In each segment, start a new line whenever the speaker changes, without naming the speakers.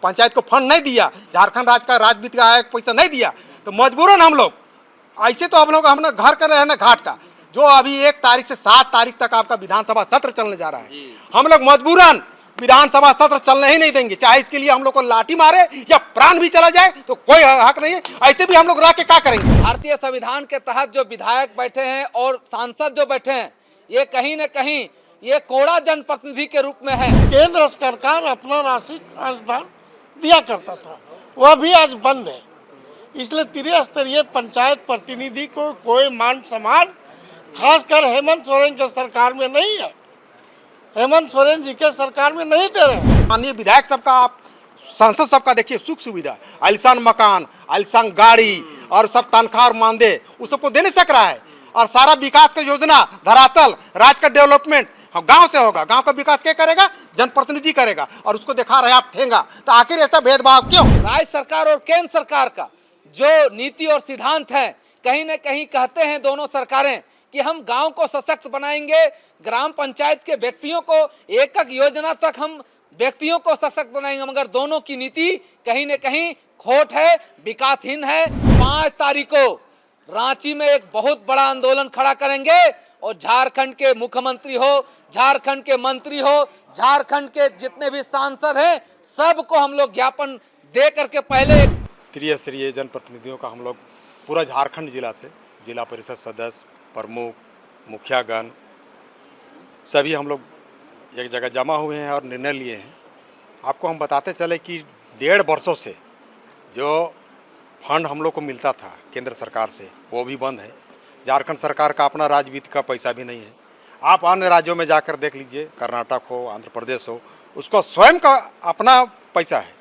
पंचायत को फंड नहीं दिया, झारखंड राज्य का राज्य वित्त आयोग पैसा नहीं दिया, तो मजबूरन हम लोग ऐसे तो हम लोग हम घर कर रहे हैं ना घाट का, जो अभी 1 तारीख से 7 तारीख तक आपका विधानसभा सत्र चलने जा रहा है। हम लोग मजबूरन विधानसभा सत्र चलने ही नहीं देंगे, चाहे इसके लिए हम लोग को लाठी मारे या प्राण भी चला जाए तो कोई हक नहीं है। ऐसे भी हम लोग रह के क्या करेंगे।
भारतीय संविधान के तहत जो विधायक बैठे हैं और सांसद जो बैठे हैं, ये कहीं न कहीं ये कोड़ा जनप्रतिनिधि के रूप में है।
केंद्र सरकार अपना राशि अनुदान दिया करता था, वह भी आज बंद है। इसलिए त्रिस्तरीय पंचायत प्रतिनिधि को कोई मान सम्मान खासकर हेमंत सोरेन के सरकार में नहीं है। हेमंत सोरेन जी के सरकार में नहीं दे रहे।
माननीय विधायक सबका, आप सांसद सबका देखिए सुख सुविधा, आलिशान मकान, आलिशान गाड़ी और सब तनख्वाह और मानदेय उस सबको दे नहीं सक रहा है। और सारा विकास का योजना धरातल राज्य का डेवलपमेंट गांव से होगा। गांव का विकास क्या करेगा? जनप्रतिनिधि करेगा। और उसको दिखा रहे आप ठेंगा, तो आखिर ऐसा भेदभाव क्यों?
राज्य सरकार और केंद्र सरकार का जो नीति और सिद्धांत है, कहीं न कहीं कहते हैं दोनों सरकारें कि हम गांव को सशक्त बनाएंगे, ग्राम पंचायत के व्यक्तियों को एक योजना तक हम व्यक्तियों को सशक्त बनाएंगे, मगर दोनों की नीति कहीं न कहीं खोट है, विकासहीन है। 5 तारीख को रांची में एक बहुत बड़ा आंदोलन खड़ा करेंगे और झारखंड के मुख्यमंत्री हो, झारखंड के मंत्री हो, झारखंड के जितने भी सांसद हैं, सबको हम लोग ज्ञापन दे करके पहले
त्रिस्तरीय जनप्रतिनिधियों का हम लोग पूरा झारखंड जिला से, जिला परिषद सदस्य, प्रमुख, मुखियागण सभी हम लोग एक जगह जमा हुए हैं और निर्णय लिए हैं। आपको हम बताते चले कि 1.5 वर्षों से जो फंड हम लोग को मिलता था केंद्र सरकार से, वो भी बंद है। झारखंड सरकार का अपना राज्य वित्त का पैसा भी नहीं है। आप अन्य राज्यों में जाकर देख लीजिए, कर्नाटक हो, आंध्र प्रदेश हो, उसको स्वयं का अपना पैसा है।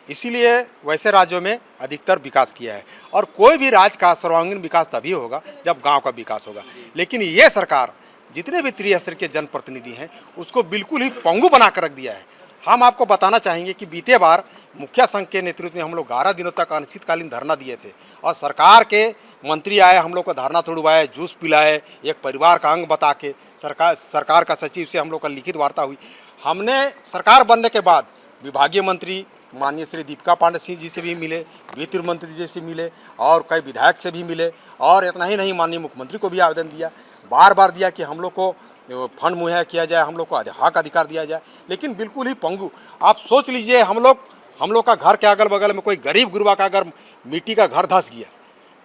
इसीलिए वैसे राज्यों में अधिकतर विकास किया है। और कोई भी राज्य का सर्वांगीण विकास तभी होगा जब गांव का विकास होगा। लेकिन ये सरकार जितने भी त्रिस्तरीय जनप्रतिनिधि हैं उसको बिल्कुल ही पंगु बना कर रख दिया है। हम आपको बताना चाहेंगे कि बीते बार मुखिया संघ के नेतृत्व में हम लोग 11 दिनों तक अनिश्चितकालीन धरना दिए थे और सरकार के मंत्री आए, हम लोग को धरना तोड़वाए, जूस पिलाए, एक परिवार का अंग बता के सरकार का सचिव से हम लोग का लिखित वार्ता हुई। हमने सरकार बनने के बाद विभागीय मंत्री माननीय श्री दीपिका पांडे सिंह जी से भी मिले, वित्त मंत्री जी से मिले और कई विधायक से भी मिले। और इतना ही नहीं, माननीय मुख्यमंत्री को भी आवेदन दिया, बार बार दिया कि हम लोग को फंड मुहैया किया जाए, हम लोग को हक अधिकार दिया जाए। लेकिन बिल्कुल ही पंगु। आप सोच लीजिए, हम लोग का घर के अगल बगल में कोई गरीब गुरबा का अगर मिट्टी का घर धंस गया,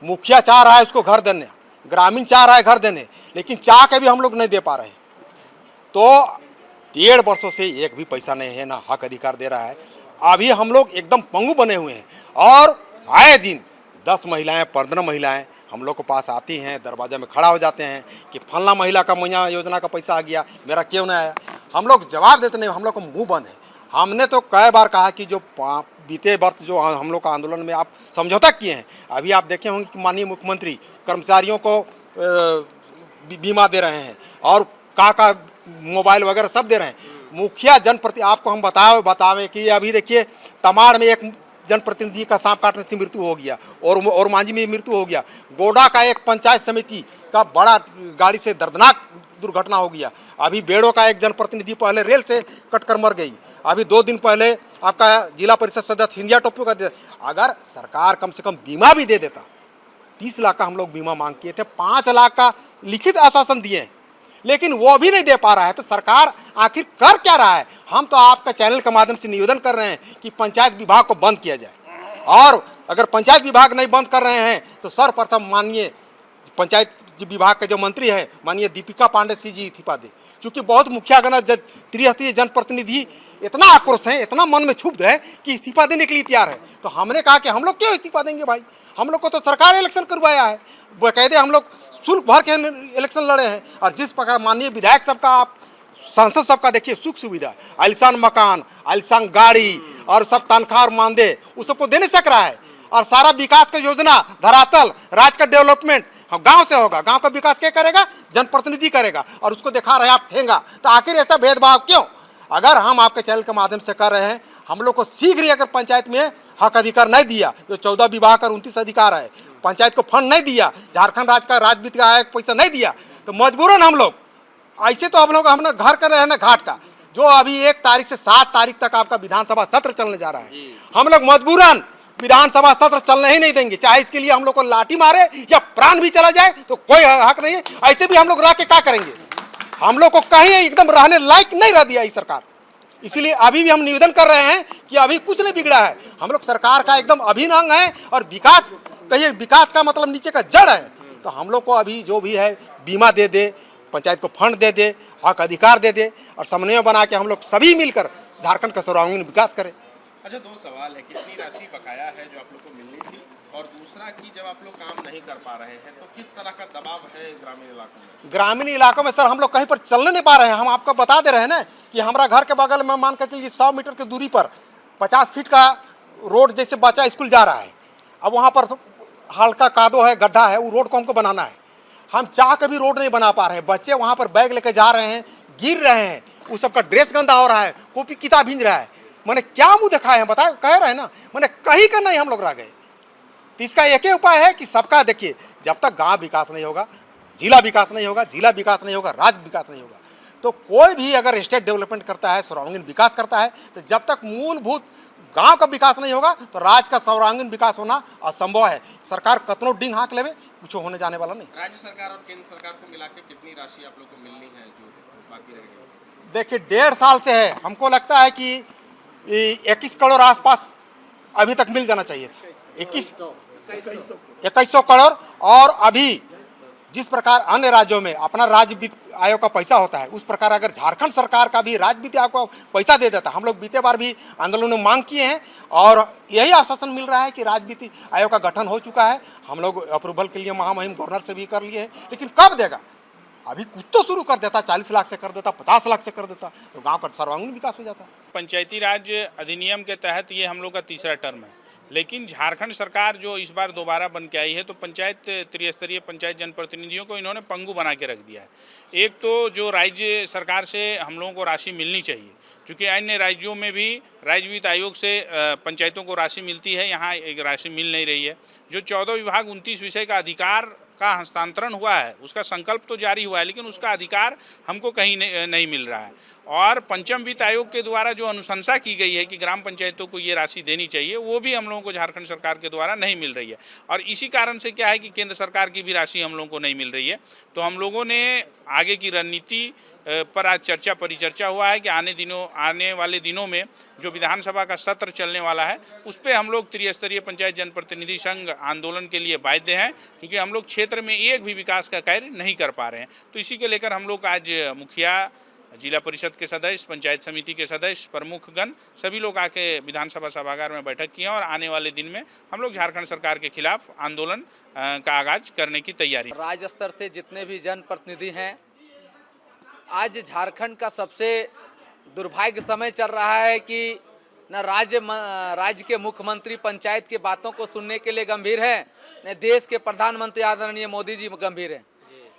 मुखिया चाह रहा है उसको घर देने, ग्रामीण चाह रहा है घर देने, लेकिन चाह के भी हम लोग नहीं दे पा रहे हैं। तो 1.5 वर्षों से एक भी पैसा नहीं है, ना हक अधिकार दे रहा है। अभी हम लोग एकदम पंगु बने हुए हैं। और आए दिन 10 महिलाएं, 15 महिलाएं हम लोग के पास आती हैं, दरवाजे में खड़ा हो जाते हैं कि फलना महिला का मुहैया योजना का पैसा आ गया, मेरा क्यों नहीं आया। हम लोग जवाब देते नहीं, हम लोग का मुंह बंद है। हमने तो कई बार कहा कि जो बीते वर्ष जो हम लोग का आंदोलन में आप समझौता किए हैं, अभी आप देखे होंगे कि माननीय मुख्यमंत्री कर्मचारियों को बीमा दे रहे हैं और का मोबाइल वगैरह सब दे रहे हैं। मुखिया जनप्रति आपको हम बतावे कि अभी देखिए तमाड़ में एक जनप्रतिनिधि का सांप काटने से मृत्यु हो गया और मांझी में मृत्यु हो गया। गोडा का एक पंचायत समिति का बड़ा गाड़ी से दर्दनाक दुर्घटना हो गया। अभी बेड़ो का एक जनप्रतिनिधि पहले रेल से कटकर मर गई। अभी 2 दिन पहले आपका जिला परिषद सदस्य हिंदिया टोपू का अगर सरकार कम से कम बीमा भी दे देता, 30 लाख का हम लोग बीमा मांग किए थे, 5 लाख का लिखित आश्वासन दिए हैं, लेकिन वो भी नहीं दे पा रहा है। तो सरकार आखिर कर क्या रहा है? हम तो आपका चैनल के माध्यम से निवेदन कर रहे हैं कि पंचायत विभाग को बंद किया जाए। और अगर पंचायत विभाग नहीं बंद कर रहे हैं तो सर्वप्रथम माननीय पंचायत विभाग के जो मंत्री हैं माननीय दीपिका पांडे सिंह जी इस्तीफा दे। क्योंकि बहुत मुखियागण त्रिस्तरीय जनप्रतिनिधि इतना आक्रोश है, इतना मन में क्षुब्ध है कि इस्तीफा देने के लिए तैयार है। तो हमने कहा कि हम लोग क्यों इस्तीफा देंगे भाई, हम लोग को तो सरकार इलेक्शन करवाया है, बाकायदे हम लोग शुल्क भर के इलेक्शन लड़े हैं। और जिस प्रकार माननीय विधायक सबका, आप सांसद सबका देखिए सुख सुविधा, आलिशान मकान, आलिशान गाड़ी और सब तनख्वाह और मानदेय उस सबको दे नहीं सक रहा है। और सारा विकास का योजना धरातल राज्य का डेवलपमेंट गांव से होगा। गांव का विकास क्या करेगा? जनप्रतिनिधि करेगा। और उसको दिखा रहे आप ठेंगा, तो आखिर ऐसा भेदभाव क्यों? अगर हम आपके चैनल के माध्यम से कर रहे हैं, हम लोग को शीघ्र ही अगर पंचायत में हक अधिकार नहीं दिया, जो 14 विभाग और 29 अधिकार है, पंचायत को फंड नहीं दिया, झारखंड राज्य का राज्य वित्त आयोग पैसा नहीं दिया, तो मजबूरन हम लोग ऐसे तो हम लोग हम घर कर रहे हैं ना घाट का, जो अभी 1 तारीख से 7 तारीख तक आपका विधानसभा सत्र चलने जा रहा है, हम लोग मजबूरन विधानसभा सत्र चलने ही नहीं देंगे, चाहे इसके लिए हम लोग को लाठी मारे या प्राण भी चला जाए तो कोई हक नहीं है। ऐसे भी हम लोग रह के क्या करेंगे, हम लोग को कहीं एकदम रहने लायक नहीं रह दिया ये सरकार। इसीलिए अभी भी हम निवेदन कर रहे हैं कि अभी कुछ नहीं बिगड़ा है, हम लोग सरकार का एकदम अभिन्न अंग है और विकास कहिए, विकास का मतलब नीचे का जड़ है। तो हम लोग को अभी जो भी है बीमा दे दे, पंचायत को फंड दे दे, हक अधिकार दे दे और समन्वय बना के हम लोग सभी मिलकर झारखंड का सर्वांगीण विकास करें।
अच्छा, 2 सवाल है, कितनी राशि बकाया है जो आप लोग को मिलनी थी, और दूसरा कि जब आप लोग काम नहीं कर पा रहे हैं तो किस तरह का दबाव है ग्रामीण इलाकों में?
ग्रामीण इलाकों में सर हम लोग कहीं पर चलने नहीं पा रहे हैं। हम आपको बता दे रहे हैं ना कि हमारा घर के बगल में मान कर चलिए 100 मीटर की दूरी पर 50 फीट का रोड जैसे बच्चा स्कूल जा रहा है, अब वहाँ पर हल्का कादो है, गड्ढा है, वो रोड को हमको बनाना है। हम चाह के भी रोड नहीं बना पा रहे हैं, बच्चे वहाँ पर बैग लेके जा रहे हैं, गिर रहे हैं, उस सबका ड्रेस गंदा हो रहा है, कॉपी किताब भींज रहा है। मैंने क्या मुंह दिखाए हैं बताए, कह रहे हैं ना, मैंने कहीं का नहीं हम लोग रह गए। तो इसका एक ही उपाय है कि सबका देखिए, जब तक गांव विकास नहीं होगा, जिला विकास नहीं होगा, जिला विकास नहीं होगा, राज्य विकास नहीं होगा, तो कोई भी अगर स्टेट डेवलपमेंट करता है, सर्वांगीण विकास करता है, तो जब तक मूलभूत गांव का विकास नहीं होगा तो राज्य का सर्वांगीण विकास होना असंभव है। सरकार कतनो डिंग हाँक लेवे, कुछ होने जाने वाला नहीं।
राज्य सरकार और केंद्र सरकार को मिला के कितनी राशि आप लोग को मिलनी है जो बाकी रह गई?
देखिए 1.5 साल से है, हमको लगता है कि 21 करोड़ आसपास अभी तक मिल जाना चाहिए था। 2100 करोड़। और अभी जिस प्रकार अन्य राज्यों में अपना राज्य वित्त आयोग का पैसा होता है, उस प्रकार अगर झारखंड सरकार का भी राज्य वित्त आयोग को पैसा दे देता, हम लोग बीते बार भी आंदोलन में मांग किए हैं और यही आश्वासन मिल रहा है कि राज्य वित्त आयोग का गठन हो चुका है। हम लोग अप्रूवल के लिए महामहिम गवर्नर से भी कर लिए हैं, लेकिन कब देगा? अभी कुछ तो शुरू कर देता, 40 लाख से कर देता, 50 लाख से कर देता, तो गांव का सर्वांगीण विकास हो जाता।
पंचायती राज अधिनियम के तहत ये हम लोग का तीसरा टर्म है, लेकिन झारखंड सरकार जो इस बार दोबारा बन के आई है तो पंचायत त्रिस्तरीय पंचायत जनप्रतिनिधियों को इन्होंने पंगु बना के रख दिया है। एक तो जो राज्य सरकार से हम लोगों को राशि मिलनी चाहिए, क्योंकि अन्य राज्यों में भी राज्य वित्त आयोग से पंचायतों को राशि मिलती है, यहाँ एक राशि मिल नहीं रही है। जो 14 विभाग 29 विषय का अधिकार का हस्तांतरण हुआ है, उसका संकल्प तो जारी हुआ है, लेकिन उसका अधिकार हमको कहीं नहीं मिल रहा है। और पंचम वित्त आयोग के द्वारा जो अनुशंसा की गई है कि ग्राम पंचायतों को ये राशि देनी चाहिए, वो भी हम लोगों को झारखंड सरकार के द्वारा नहीं मिल रही है। और इसी कारण से क्या है कि केंद्र सरकार की भी राशि हम लोगों को नहीं मिल रही है। तो हम लोगों ने आगे की रणनीति पर आज चर्चा परिचर्चा हुआ है कि आने वाले दिनों में जो विधानसभा का सत्र चलने वाला है, उस पर हम लोग त्रिस्तरीय पंचायत जनप्रतिनिधि संघ आंदोलन के लिए बाध्य हैं, क्योंकि हम लोग क्षेत्र में एक भी विकास का कार्य नहीं कर पा रहे हैं। तो इसी को लेकर हम लोग आज मुखिया, जिला परिषद के सदस्य, पंचायत समिति के सदस्य, प्रमुखगण सभी लोग आके विधानसभा सभागार में बैठक किए और आने वाले दिन में हम लोग झारखंड सरकार के खिलाफ आंदोलन का आगाज करने की तैयारी।
राज्य स्तर से जितने भी जनप्रतिनिधि हैं, आज झारखंड का सबसे दुर्भाग्य समय चल रहा है कि न राज्य के मुख्यमंत्री पंचायत की बातों को सुनने के लिए गंभीर है, न देश के प्रधानमंत्री आदरणीय मोदी जी गंभीर हैं।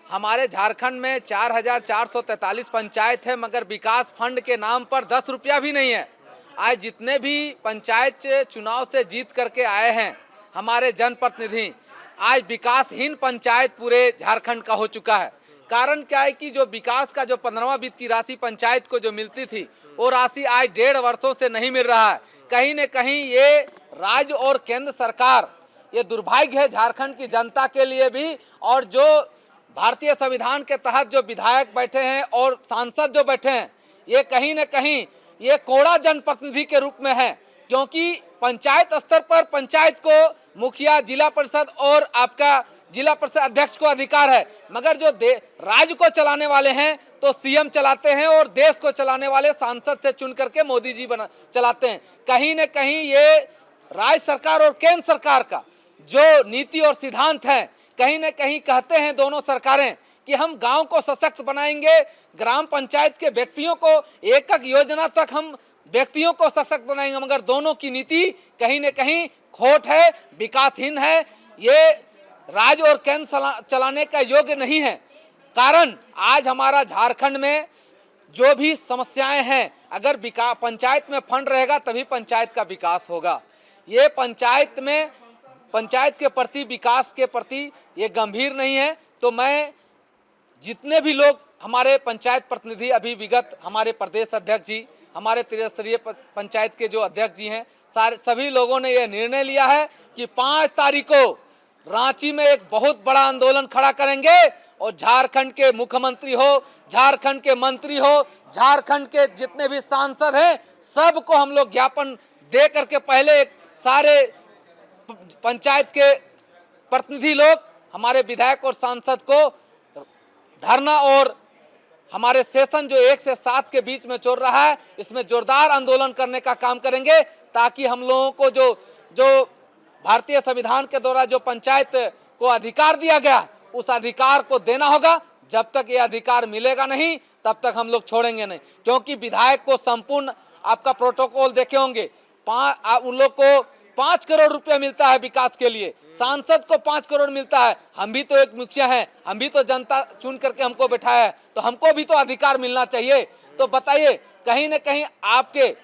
हमारे झारखंड में 4443 पंचायत है, मगर विकास फंड के नाम पर 10 रुपया भी नहीं है। आज जितने भी पंचायत चुनाव से जीत करके आए हैं हमारे जनप्रतिनिधि, आज विकासहीन पंचायत पूरे झारखंड का हो चुका है। कारण क्या है कि जो विकास का जो 15वां वित्त की राशि पंचायत को जो मिलती थी, वो राशि आज 1.5 वर्षों से नहीं मिल रहा है। कहीं न कहीं ये राज्य और केंद्र सरकार, ये दुर्भाग्य है झारखंड की जनता के लिए भी, और जो भारतीय संविधान के तहत जो विधायक बैठे हैं और सांसद जो बैठे हैं, ये कहीं न कहीं ये कोड़ा जनप्रतिनिधि के रूप में है। क्योंकि पंचायत स्तर पर पंचायत को मुखिया, जिला परिषद और आपका जिला परिषद अध्यक्ष को अधिकार है, मगर जो राज्य को चलाने वाले हैं तो सीएम चलाते हैं और देश को चलाने वाले सांसद से चुन करके मोदी जी चलाते हैं। कहीं न कहीं ये राज्य सरकार और केंद्र सरकार का जो नीति और सिद्धांत है, कहीं न कहीं कहते हैं दोनों सरकारें कि हम गांव को सशक्त बनाएंगे, ग्राम पंचायत के व्यक्तियों को एक योजना तक हम व्यक्तियों को सशक्त बनाएंगे, मगर दोनों की नीति कहीं न कहीं खोट है, विकासहीन है। ये राज्य और केंद्र चलाने का योग्य नहीं है। कारण आज हमारा झारखंड में जो भी समस्याएं हैं, अगर पंचायत में फंड रहेगा तभी पंचायत का विकास होगा। ये पंचायत के प्रति, विकास के प्रति ये गंभीर नहीं है। तो मैं जितने भी लोग हमारे पंचायत प्रतिनिधि अभी विगत हमारे प्रदेश अध्यक्ष जी, हमारे त्रिस्तरीय पंचायत के जो अध्यक्ष जी हैं, सभी लोगों ने यह निर्णय लिया है कि 5 तारीख को रांची में एक बहुत बड़ा आंदोलन खड़ा करेंगे और झारखंड के मुख्यमंत्री हो, झारखंड के मंत्री हो, झारखंड के जितने भी सांसद हैं, सबको हम लोग ज्ञापन दे करके पहले एक सारे पंचायत के प्रतिनिधि लोग, हमारे विधायक और सांसद को धरना और हमारे सेशन जो 1 से 7 के बीच में चल रहा है, इसमें जोरदार आंदोलन करने का काम करेंगे, ताकि हम लोगों को जो भारतीय संविधान के द्वारा जो पंचायत को अधिकार दिया गया, उस अधिकार को देना होगा। जब तक ये अधिकार मिलेगा नहीं, तब तक हम लोग छोड़ेंगे नहीं। क्योंकि विधायक को संपूर्ण आपका प्रोटोकॉल देखे होंगे, उन लोग को 5 करोड़ रुपया मिलता है विकास के लिए, सांसद को 5 करोड़ मिलता है। हम भी तो एक मुखिया हैं, हम भी तो जनता चुन करके हमको बैठाया है, तो हमको भी तो अधिकार मिलना चाहिए। तो बताइए, कहीं न कहीं आपके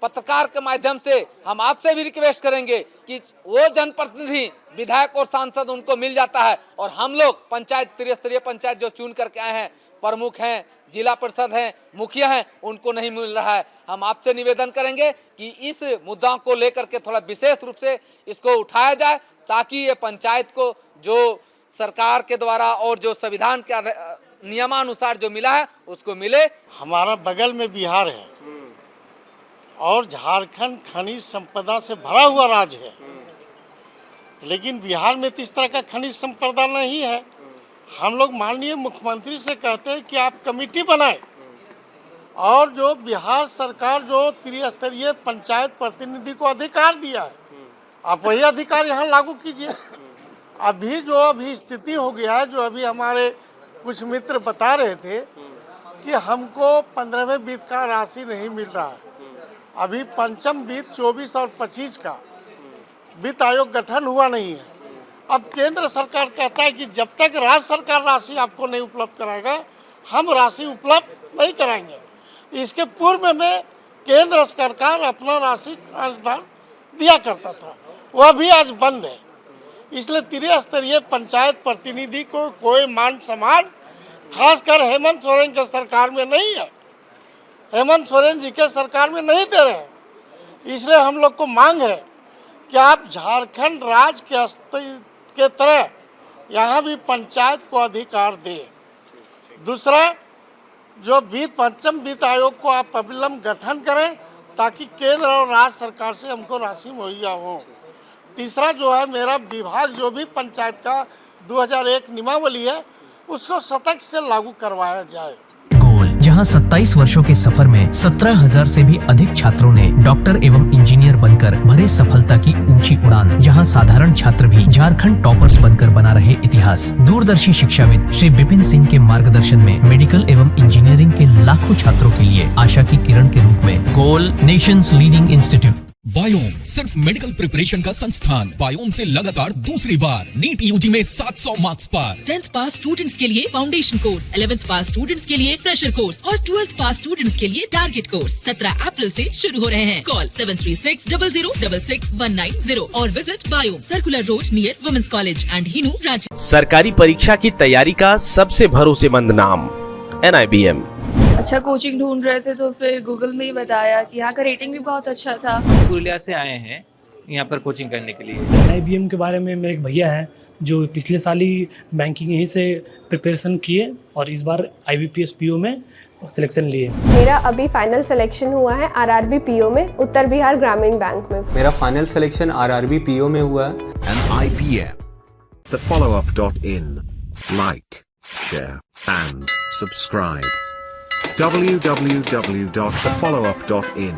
पत्रकार के माध्यम से हम आपसे भी रिक्वेस्ट करेंगे कि वो जनप्रतिनिधि, विधायक और सांसद उनको मिल जाता है, और हम लोग पंचायत, त्रिस्तरीय पंचायत जो चुन करके आए हैं, प्रमुख हैं, जिला परिषद हैं, मुखिया हैं, उनको नहीं मिल रहा है। हम आपसे निवेदन करेंगे कि इस मुद्दा को लेकर के थोड़ा विशेष रूप से इसको उठाया जाए, ताकि ये पंचायत को जो सरकार के द्वारा और जो संविधान के नियमानुसार जो मिला है उसको मिले।
हमारा बगल में बिहार है और झारखंड खनिज संपदा से भरा हुआ राज्य है, लेकिन बिहार में तो इस तरह का खनिज संपदा नहीं है। हम लोग माननीय मुख्यमंत्री से कहते हैं कि आप कमेटी बनाएं और जो बिहार सरकार जो त्रिस्तरीय पंचायत प्रतिनिधि को अधिकार दिया है, आप वही अधिकार यहाँ लागू कीजिए। अभी स्थिति हो गया है, जो अभी हमारे कुछ मित्र बता रहे थे कि हमको 15वें वित्त का राशि नहीं मिल रहा है। अभी पंचम वित्त 24 और 25 का वित्त आयोग गठन हुआ नहीं है। अब केंद्र सरकार कहता है कि जब तक राज्य सरकार राशि आपको नहीं उपलब्ध कराएगा, हम राशि उपलब्ध नहीं कराएंगे। इसके पूर्व में केंद्र सरकार अपना राशि अंशदान दिया करता था, वह भी आज बंद है। इसलिए त्रिस्तरीय पंचायत प्रतिनिधि को कोई मान सम्मान खासकर हेमंत सोरेन के सरकार में नहीं है, हेमंत सोरेन जी के सरकार में नहीं दे रहे हैं। इसलिए हम लोग को मांग है कि आप झारखंड राज्य के तरह यहाँ भी पंचायत को अधिकार दें। दूसरा, जो पंचम वित्त आयोग को आप अविलंब गठन करें, ताकि केंद्र और राज्य सरकार से हमको राशि मुहैया हो। तीसरा जो है, मेरा विभाग जो भी पंचायत का 2001 नियमावली है, उसको सख्ती से लागू करवाया जाए।
जहां 27 वर्षों के सफर में 17,000 से भी अधिक छात्रों ने डॉक्टर एवं इंजीनियर बनकर भरे सफलता की ऊंची उड़ान, जहां साधारण छात्र भी झारखंड टॉपर्स बनकर बना रहे इतिहास। दूरदर्शी शिक्षाविद श्री विपिन सिंह के मार्गदर्शन में मेडिकल एवं इंजीनियरिंग के लाखों छात्रों के लिए आशा की किरण के रूप में गोल नेशंस लीडिंग इंस्टीट्यूट।
बायोम सिर्फ मेडिकल प्रिपरेशन का संस्थान। बायोम से लगातार दूसरी बार नीट यूजी में 700 मार्क्स पार। 10th पास स्टूडेंट्स के लिए फाउंडेशन कोर्स, 11th पास स्टूडेंट्स के लिए फ्रेशर कोर्स और 12th पास स्टूडेंट्स के लिए टारगेट कोर्स 17 अप्रैल से शुरू हो रहे हैं। कॉल 7360066190 और visit Biome, circular road near women's college and Hinoo, Ranchi.
सरकारी परीक्षा की तैयारी का सबसे भरोसेमंद नाम NIBM।
अच्छा कोचिंग ढूंढ रहे थे तो फिर गूगल में ही बताया कि यहाँ का रेटिंग भी बहुत अच्छा था।
पुरुलिया से आए हैं यहाँ पर कोचिंग करने के लिए।
NIBM के बारे में मेरे एक भैया हैं जो पिछले साल ही बैंकिंग यहीं से प्रिपरेशन किए और इस बार IBPS PO में सिलेक्शन लिए।
मेरा अभी फाइनल सिलेक्शन हुआ है RRB PO में, उत्तर बिहार ग्रामीण बैंक में।
मेरा फाइनल सिलेक्शन RRB PO में हुआ है।
NIBM, thefollowup.in, like, share and subscribe. www.thefollowup.in